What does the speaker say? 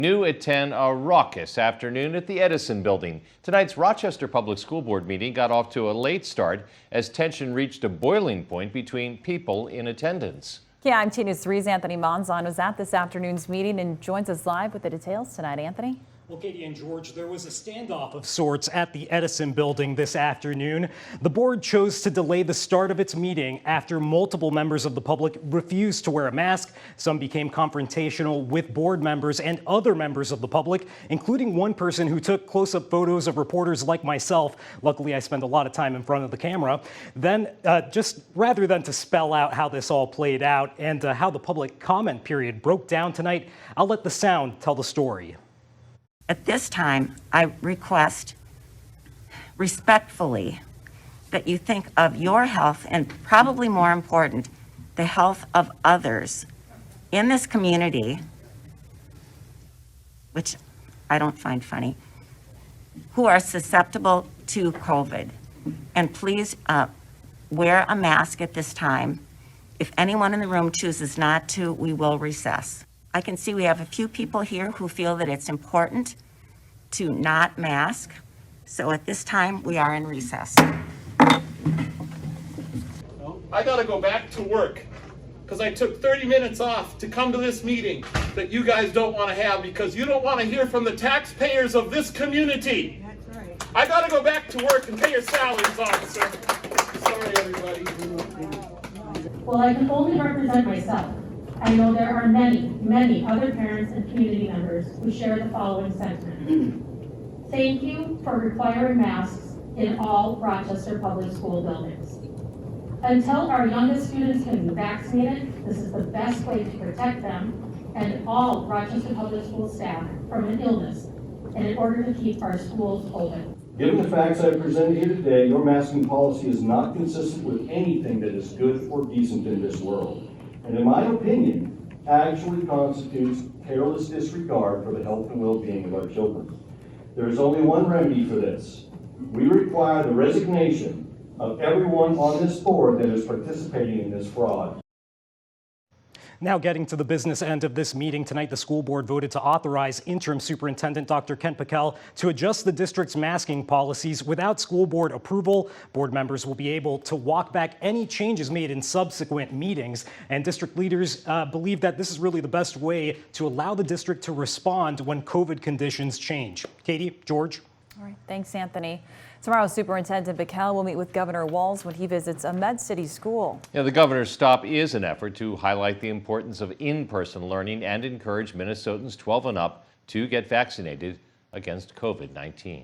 New at 10, a raucous afternoon at the Edison building. Tonight's Rochester Public School Board meeting got off to a late start as tension reached a boiling point between people in attendance. Yeah, I'm News 3's Anthony Monzon was at this afternoon's meeting and joins us live with the details tonight. Anthony? Well, Katie and George, there was a standoff of sorts at the Edison building this afternoon. The board chose to delay the start of its meeting after multiple members of the public refused to wear a mask. Some became confrontational with board members and other members of the public, including one person who took close-up photos of reporters like myself. Luckily, I spent a lot of time in front of the camera. Then, just rather than to spell out how this all played out and how the public comment period broke down tonight, I'll let the sound tell the story. At this time, I request respectfully that you think of your health and, probably more important, the health of others in this community, which I don't find funny, who are susceptible to COVID. And please wear a mask at this time. If anyone in the room chooses not to, we will recess. I can see we have a few people here who feel that it's important to not mask. So at this time, we are in recess. I gotta go back to work because I took 30 minutes off to come to this meeting that you guys don't want to have because you don't want to hear from the taxpayers of this community. That's right. I gotta go back to work and pay your salaries, officer. Sorry, everybody. Well, I can only represent myself. I know there are many other parents and community members who share the following sentiment. Thank you for requiring masks in all Rochester public school buildings. Until our youngest students can be vaccinated, this is the best way to protect them and all Rochester public school staff from an illness, and in order to keep our schools open. Given the facts I presented here today, your masking policy is not consistent with anything that is good or decent in this world, and in my opinion, actually constitutes careless disregard for the health and well-being of our children. There is only one remedy for this. We require the resignation of everyone on this board that is participating in this fraud. Now getting to the business end of this meeting tonight, the school board voted to authorize interim superintendent Dr. Kent Packel to adjust the district's masking policies without school board approval. Board members will be able to walk back any changes made in subsequent meetings, and district leaders believe that this is really the best way to allow the district to respond when COVID conditions change. Katie, George. All right, thanks, Anthony. Tomorrow, Superintendent Packel will meet with Governor Walz when he visits a Med City school. Yeah, the governor's stop is an effort to highlight the importance of in-person learning and encourage Minnesotans 12 and up to get vaccinated against COVID-19.